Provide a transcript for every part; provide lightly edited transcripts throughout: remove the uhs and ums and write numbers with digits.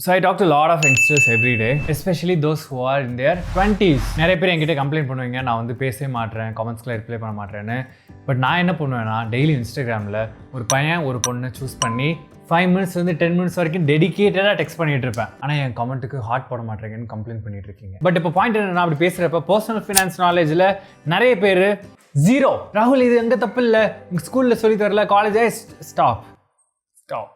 So I talk to a lot of youngsters every day, especially those who are in their 20s. நிறைய பேர் என்கிட்ட complaint பண்ணுவீங்க, நான் வந்து பேசவே மாட்டேன், கமெண்ட்ஸ்க்குள்ள ரிப்ளை பண்ண மாட்டேன்னு. பட் நான் என்ன பண்ணுவேன்னா, டெய்லி இன்ஸ்டாகிராமில் ஒரு பையன் ஒரு பொண்ணை சூஸ் பண்ணி 5 minutes வந்து 10 minutes வரைக்கும் டெடிக்கேட்டடாக டெக்ஸ்ட் பண்ணிட்டு இருப்பேன். ஆனால் என் கமெண்ட்டுக்கு ஹார்ட் போட மாட்டேங்கன்னு கம்ப்ளைண்ட் பண்ணிட்டு இருக்கீங்க. பட் இப்போ பாயிண்ட் என்னன்னா, அப்படி பேசுகிறப்ப பர்சனல் ஃபினான்ஸ் நாலேஜில் நிறைய பேர் ஜீரோ. ராகுல் இது எங்கே தப்பு இல்லை, ஸ்கூலில் சொல்லி தரல, காலேஜே ஸ்டாப்.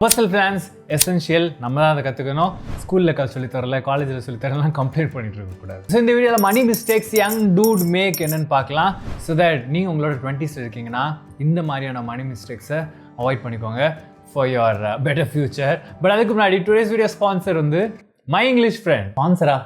பர்சனல் ஃபினான்ஸ் எசென்ஷியல், நம்ம தான் அதை கற்றுக்கணும். ஸ்கூலில் சொல்லி தரல, காலேஜில் சொல்லி தரலாம் கம்ப்ளைண்ட் பண்ணிட்டு இருக்கக்கூடாது. ஸோ இந்த வீடியோவில் மணி மிஸ்டேக்ஸ் யங் டூட் மேக் என்னன்னு பார்க்கலாம். ஸோ தட் நீங்கள் உங்களோட 20s இருக்கீங்கன்னா இந்த மாதிரியான மணி மிஸ்டேக்ஸை அவாய்ட் பண்ணிக்கோங்க for your better future. But அதுக்கு முன்னாடி டுடேஸ் வீடியோ ஸ்பான்சர் வந்து மை இங்கிலீஷ் ஃப்ரெண்ட். ஸ்பான்சரா?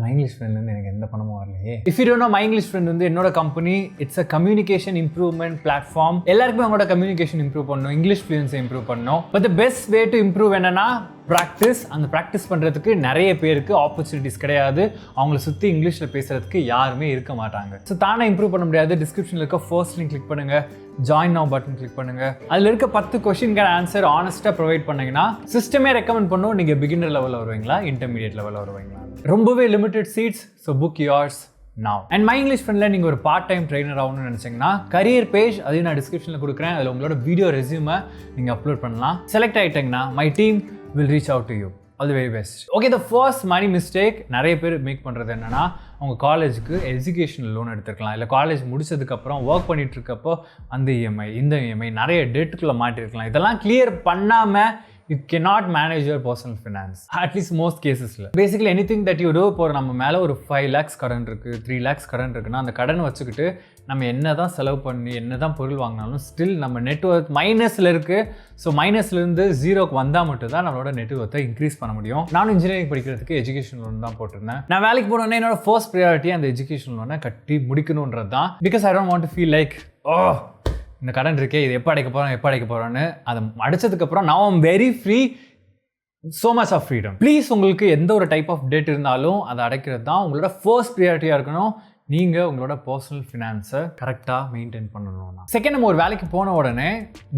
மை இங்கிலீஷ் ஃப்ரெண்ட்லேருந்து எனக்கு எந்த பணமும் வரலையே. If you don't know, my English friend வந்து என்னோட company. It's a communication improvement platform. எல்லாருக்குமே அவங்களோட கம்யூனிகேஷன் இம்ப்ரூவ் பண்ணணும், இங்கிலீஷ் ஃப்ளூயன்ஸை இம்ப்ரூவ் பண்ணணும். But the best way to improve என்னன்னா ப்ராக்டிஸ். அந்த ப்ராக்டிஸ் பண்ணுறதுக்கு நிறைய பேருக்கு ஆப்பர்ச்சுனிட்டிஸ் கிடையாது. அவங்கள சுற்றி இங்கிலீஷில் பேசுகிறதுக்கு யாருமே இருக்க மாட்டாங்க. ஸோ தானே இம்ப்ரூவ் பண்ண முடியாது. டிஸ்கிரிப்ஷனில் இருக்க ஃபர்ஸ்ட் லிங்க் கிளிக் பண்ணுங்கள், ஜாயின் நவ் பட்டன் கிளிக் பண்ணுங்கள். அதில் இருக்க 10 கொஸ்டின்கான ஆன்சர் ஆனஸ்ட்டாக ப்ரொவைட் பண்ணிங்கன்னா சிஸ்டமே ரெக்கமெண்ட் பண்ணும். நீங்கள் பிகினர் லெவலில் வருவீங்களா, இன்டர்மீடியட் லெவலில் வருவீங்களா. ரொம்பவே limited seats. So book yours now. And my English ஃப்ரெண்டில் நீங்கள் ஒரு பார்ட் டைம் ட்ரெயினர் ஆகணும்னு நினச்சிங்கன்னா கரியர் பேஜ் அதையும் நான் டிஸ்கிரிப்ஷனில் கொடுக்குறேன். அதில் உங்களோட வீடியோ ரெஸ்யூமை நீங்கள் அப்லோட் பண்ணலாம். செலக்ட் ஆகிட்டிங்கன்னா my team will reach out to you. All the very best. Okay, the first money mistake நிறைய பேர் மேக் பண்ணுறது என்னென்னா, அவங்க காலேஜுக்கு எஜுகேஷனல் லோன் எடுத்துருக்கலாம். இல்லை காலேஜ் முடிச்சதுக்கப்புறம் ஒர்க் பண்ணிட்டு இருக்கப்போ அந்த இஎம்ஐ இந்த இஎம்ஐ நிறைய டெட்டுக்குள்ளே மாட்டிருக்கலாம். இதெல்லாம் கிளியர் பண்ணாமல் you cannot manage your personal finance, at least most casesல. basically anything that you do, இப்போ நம்ம மேலே ஒரு 5 lakhs கடன் இருக்குது, 3 lakhs கடன் இருக்குன்னா அந்த கடனை வச்சுக்கிட்டு நம்ம என்ன தான் செலவு பண்ணி என்ன தான் பொருள் வாங்கினாலும் ஸ்டில் நம்ம நெட்வொர்க் மைனஸில் இருக்குது. ஸோ மைனஸ்லேருந்து ஜீரோக்கு வந்தால் மட்டும் தான் நம்மளோட நெட்வொர்த்தை இன்க்ரீஸ் பண்ண முடியும். நானும் இன்ஜினியரிங் படிக்கிறதுக்கு எஜுகேஷன் லோன் தான் போட்டிருந்தேன். நான் வேலைக்கு போனோன்னே என்னோட ஃபர்ஸ்ட் ப்ரையாரிட்டி அந்த எஜுகேஷன் லோனை கட்டி முடிக்கணுன்றது தான். Because I don't want to feel like இந்த கடன் இருக்கே, இது எப்போ அடைக்க போகிறோன்னு. அதை அடைச்சதுக்கப்புறம் நான் I'm very free, so much of freedom. Please உங்களுக்கு எந்த ஒரு டைப் ஆஃப் டெட் இருந்தாலும் அதை அடைக்கிறது தான் உங்களோட ஃபர்ஸ்ட் ப்ரியாரிட்டியாக இருக்கணும். நீங்கள் உங்களோட பர்சனல் ஃபினான்ஸை கரெக்டாக மெயின்டைன் பண்ணணும்னா. செகண்ட், நம்ம ஒரு வேலைக்கு போன உடனே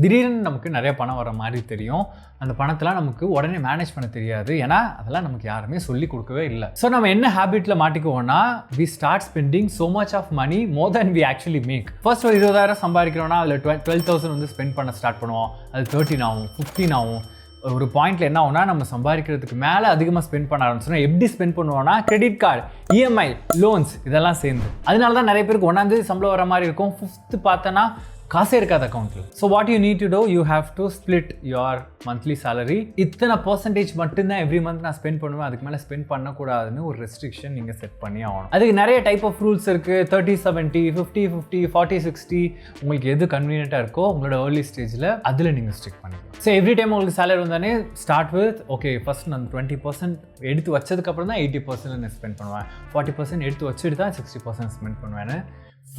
திடீர்னு நமக்கு நிறைய பணம் வர மாதிரி தெரியும். அந்த பணத்தெலாம் நமக்கு உடனே மேனேஜ் பண்ண தெரியாது. ஏன்னா அதெல்லாம் நமக்கு யாருமே சொல்லி கொடுக்கவே இல்லை. ஸோ நம்ம என்ன ஹேபிட்டில் மாட்டிக்குவோம்னா, we start spending so much of money more than we actually make. First ஒரு 20,000 சம்பாதிக்கிறோன்னா அதில் 12,000 வந்து ஸ்பெண்ட் பண்ண ஸ்டார்ட் பண்ணுவோம். அது 13 ஆகும், 15 ஆகும். ஒரு பாயிண்ட்ல என்ன ஆகும்னா, நம்ம சம்பாதிக்கிறதுக்கு மேலே அதிகமாக ஸ்பெண்ட் பண்ண ஆரம்பிச்சோம்னா எப்படி ஸ்பெண்ட் பண்ணுவோம்னா, கிரெடிட் கார்டு, இஎம்ஐ, லோன்ஸ் இதெல்லாம் சேர்ந்து. அதனால தான் நிறைய பேருக்கு 1ஆம் தேதி சம்பளம் வர மாதிரி இருக்கும், 5th பார்த்தோன்னா காசே இருக்காது அக்கௌண்ட்டில். So what you need to do, you have to split your monthly salary. இத்தனை பர்சன்டேஜ் மட்டும்தான் எவ்ரி மந்த் நான் ஸ்பெண்ட் பண்ணுவேன், அதுக்கு மேலே ஸ்பெண்ட் பண்ணக்கூடாதுன்னு ஒரு ரெஸ்ட்ரிக்ஷன் நீங்கள் செட் பண்ணி ஆகணும். அதுக்கு நிறைய டைப் ஆஃப் ரூல்ஸ் இருக்குது. 30-70, 50-50, 40-60, உங்களுக்கு எது கன்வீனியண்ட்டாக இருக்கோ உங்களோட ஏர்லி ஸ்டேஜில் அதில் நீங்கள் ஸ்டிக் பண்ணிக்கலாம். ஸோ எவ்ரி டைம் உங்களுக்கு சேலரி வந்தானே ஸ்டார்ட் வித் ஓகே, ஃபர்ஸ்ட் நான் 20% எடுத்து வச்சதுக்கப்புறம் தான் 80% நான் ஸ்பெண்ட் பண்ணுவேன், 40% எடுத்து வச்சுட்டு தான் 60% ஸ்பெண்ட் பண்ணுவேன்னு.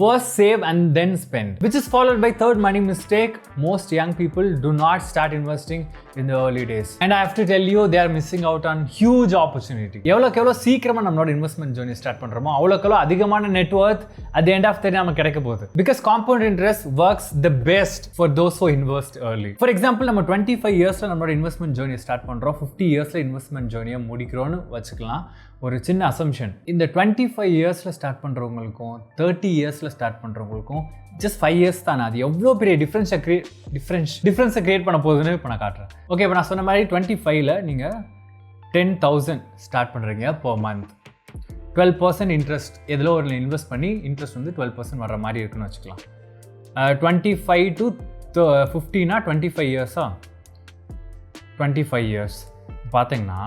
First save and then spend, which is followed by third money mistake. Most young people do not start investing in the early days, and I have to tell you, they are missing out on huge opportunity. எவ்வளோ சீக்கிரமாக நம்மளோட investment journey start பண்ணுறோமோ அவ்வளோக்கெவ்வளோ அதிகமான net worth at the end of the day நமக்கு கிடைக்க போகுது. Because compound interest works the best for those who invest early. For example, நம்ம 25 இயர்ஸில் நம்மளோட இன்வெஸ்ட்மெண்ட் ஜர்னி ஸ்டார்ட் பண்ணுறோம், 50 இயர்ஸில் இன்வெஸ்ட்மெண்ட் ஜர்னியை முடிக்கிறோன்னு வச்சுக்கலாம். ஒரு சின்ன அசம்ஷன், இந்த 25 இயர்ஸில் ஸ்டார்ட் பண்ணுறவங்களுக்கும் 30 இயர்ஸில் ஸ்டார்ட் பண்ணுறவங்களுக்கும் ஜஸ்ட் 5 இயர்ஸ் தானே. அது எவ்வளோ பெரிய டிஃப்ரென்ஸை கிரியேட் பண்ண போகுதுன்னு இப்போ நான் காட்டுறேன். ஓகே, இப்போ நான் சொன்ன மாதிரி 25ல் நீங்கள் 10,000 ஸ்டார்ட் பண்ணுறீங்க per month. 12% இன்ட்ரெஸ்ட் எதில் ஒரு இன்வெஸ்ட் பண்ணி இன்ட்ரெஸ்ட் வந்து 12% வர்ற மாதிரி இருக்குன்னு வச்சுக்கலாம். 25 to 50னா 25 இயர்ஸா? 25 இயர்ஸ் பார்த்தீங்கன்னா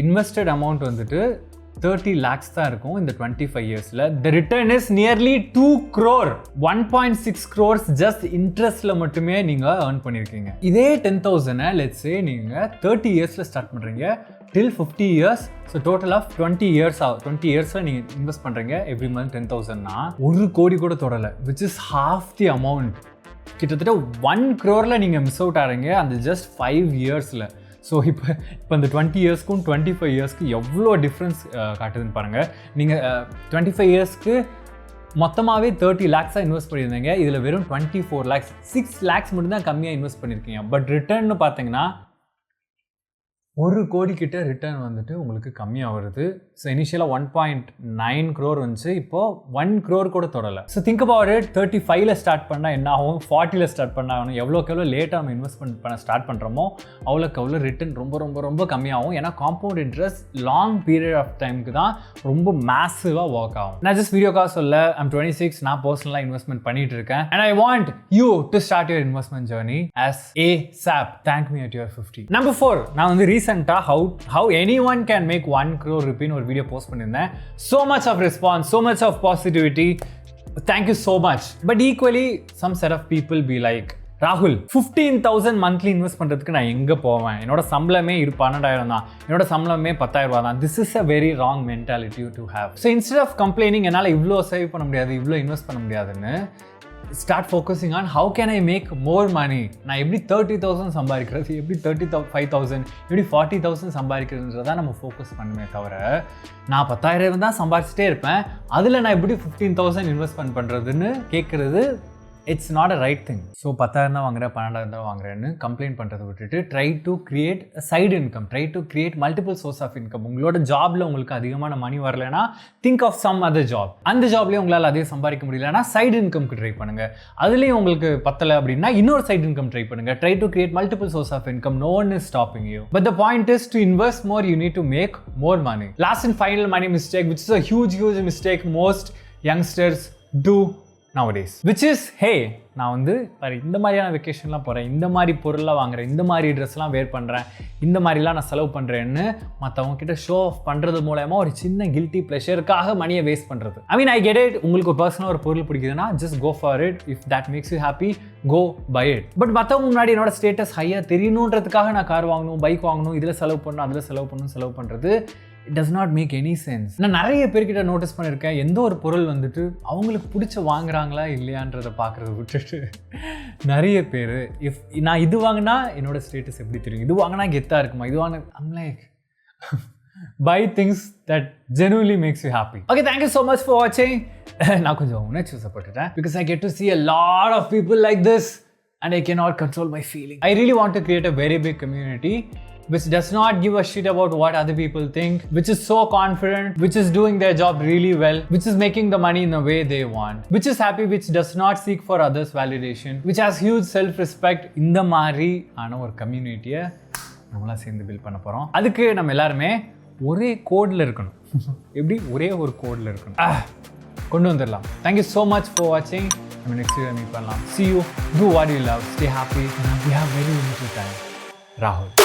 இன்வெஸ்டட் அமௌண்ட் வந்துட்டு 30 lakhs தான் இருக்கும் இந்த 25 இயர்ஸில். The return is nearly 2 crore. 1.6 crores just இன்ட்ரெஸ்ட்டில் மட்டுமே நீங்கள் ஏர்ன் பண்ணியிருக்கீங்க. இதே 10,000 லெட்ஸ் சே நீங்கள் 30 இயர்ஸில் ஸ்டார்ட் பண்ணுறீங்க till 50 years. So total of 20 years ஆகும். 20 இயர்ஸில் நீங்கள் இன்வெஸ்ட் பண்ணுறீங்க எவ்ரி மந்த் 10,000னா 1 கோடி கூட தொடலை, which is half the amount. கிட்டத்தட்ட 1 crore நீங்கள் மிஸ் அவுட் ஆகிறீங்க அந்த ஜஸ்ட் 5 இயர்ஸில். ஸோ இப்போ இந்த 20 இயர்ஸ்க்கும் 25 இயர்ஸ்க்கு எவ்வளோ டிஃப்ரென்ஸ் காட்டுதுன்னு பாருங்கள். நீங்கள் 25 இயர்ஸ்க்கு மொத்தமாகவே 30 lakhs இன்வெஸ்ட் பண்ணியிருந்தீங்க, இதில் வெறும் 24 lakhs, 6 lakhs மட்டும் தான் கம்மியாக இன்வெஸ்ட் பண்ணியிருக்கீங்க. பட் ரிட்டர்ன்னு பார்த்தீங்கன்னா 1 கோடி கிட்ட ரிட்டர்ன் வந்துட்டு உங்களுக்கு கம்மியாக வருது. ஸோ இனிஷியலாக 1.9 crore வந்துச்சு, இப்போது 1 crore கூட தொடலை. So think about it. 35ல் ஸ்டார்ட் பண்ணால் என்ன ஆகும், 40ல் ஸ்டார்ட் பண்ணால் எவ்வளோக்கு எவ்வளோ லேட்டாக நம்ம இன்வெஸ்ட்மெண்ட் பண்ண ஸ்டார்ட் பண்ணுறோமோ அவ்வளோக்கு அவ்வளோ ரிட்டர்ன் ரொம்ப ரொம்ப ரொம்ப கம்மியாகும். ஏன்னா compound interest long period of டைமுக்கு தான் ரொம்ப மேசிவாக ஒர்க் ஆகும். நான் ஜஸ்ட் வீடியோக்காக சொல்ல, I'm 26, நான் பர்சனலாக இன்வெஸ்ட்மெண்ட் பண்ணிட்டு இருக்கேன். And I want you to start your investment journey as ASAP. Thank me at your 50. Number 4, நான் வந்து ரீசெண்டாக how anyone can make 1 crore rupee ஒரு வீடியோ போஸ்ட் பண்ணியிருந்தேன். So much of response, so much of positivity. Thank you so much. But equally, some set of people be like, ராகுல் 15,000 monthly invest பண்ணுறதுக்கு நான் எங்கே போவேன், என்னோட சம்பளமே 12,000 தான், என்னோட சம்பளமே 10,000 தான். This is a very wrong mentality to have. So instead of complaining என்னால் இவ்வளோ சேவ் பண்ண முடியாது, இவ்வளோ இன்வெஸ்ட் பண்ண முடியாதுன்னு, start focusing on how can I make more money. நான் எப்படி 30,000 சம்பாதிக்கிறது, எப்படி 35,000, எப்படி 40,000 சம்பாதிக்கிறதுன்றதான் நம்ம ஃபோக்கஸ் பண்ணுமே தவிர, நான் 10,000 தான் சம்பாதிச்சிட்டே இருப்பேன், அதில் நான் எப்படி 15,000 இன்வெஸ்ட்மெண்ட் பண்ணுறதுன்னு கேட்குறது it's not a right thing. So 10,000 தான் வாங்குறேன், 12,000 தான் வாங்குறேன்னு கம்ப்ளைண்ட் பண்ணுறதை விட்டுட்டு try to create side income, try to create multiple source of income. உங்களோட ஜாபில் உங்களுக்கு அதிகமான மணி வரலைன்னா think of some other job. அந்த ஜாப்லேயும் உங்களால் அதிகம் சம்பாதிக்க முடியலன்னா சைடு இன்கம்க்கு ட்ரை பண்ணுங்கள். அதுலேயும் உங்களுக்கு பத்தலை அப்படின்னா இன்னொரு சைடு இன்கம் ட்ரை பண்ணுங்கள். Try to create multiple source of income. No one is stopping you. But the point is to invest more, you need to make more money. Last and final money mistake, which is a huge mistake most youngsters do nowadays, which is, hey, நான் வந்து இந்த மாதிரியான வெக்கேஷன்லாம் போகிறேன், இந்த மாதிரி பொருள்லாம் வாங்குறேன், இந்த மாதிரி ட்ரெஸ்லாம் வேர் பண்ணுறேன், இந்த மாதிரிலாம் நான் செலவு பண்ணுறேன்னு மற்றவங்க கிட்ட ஷோ ஆஃப் பண்ணுறது மூலமா ஒரு சின்ன கில்ட்டி ப்ளஷருக்காக மணியை வேஸ்ட் பண்ணுறது. I mean, I get it. உங்களுக்கு ஒரு பர்சனலாக ஒரு பொருள் பிடிக்குதுன்னா just go for it. If that makes you happy, go buy it. But மற்றவங்க முன்னாடி என்னோட ஸ்டேட்டஸ் ஹையாக தெரியணுன்றதுக்காக நான் கார் வாங்கணும், பைக் வாங்கணும், இதில் செலவு பண்ணணும், அதில் செலவு பண்ணுறது it does not make any sense. நான் நிறைய பேர்கிட்ட நோட்டீஸ் பண்ணியிருக்கேன், எந்த ஒரு பொருள் வந்துட்டு அவங்களுக்கு பிடிச்ச வாங்குறாங்களா இல்லையான்றதை பார்க்குறத விட்டுட்டு நிறைய பேர் நான் இது வாங்கினா என்னோட ஸ்டேட்டஸ் எப்படி தெரியும், இது வாங்கினா கெத்தாக இருக்குமா, இது வாங்க, I'm like buy things that genuinely makes you happy. Okay, thank you so much for watching. நான் கொஞ்சம் உணர்ச்சிவசப்பட்டுட்டேன் because I get to see a lot of people like this and I cannot control my feeling. I really want to create a very big community which does not give a shit about what other people think, which is so confident, which is doing their job really well, which is making the money in the way they want, which is happy, which does not seek for others' validation, which has huge self-respect. இந்த மாதிரி ஆன ஒரு கம்யூனிட்டியை நம்மளாம் சேர்ந்து build பண்ண போகிறோம். அதுக்கு நம்ம எல்லாருமே ஒரே கோடில் இருக்கணும். எப்படி ஒரே ஒரு கோடில் இருக்கணும், கொண்டு வந்துடலாம். Thank you so much for watching. நம்ம நெக்ஸ்ட் வீடியோ மீட் பண்ணலாம். See you. Do what you love. Stay happy. We have very limited time. ராகுல்.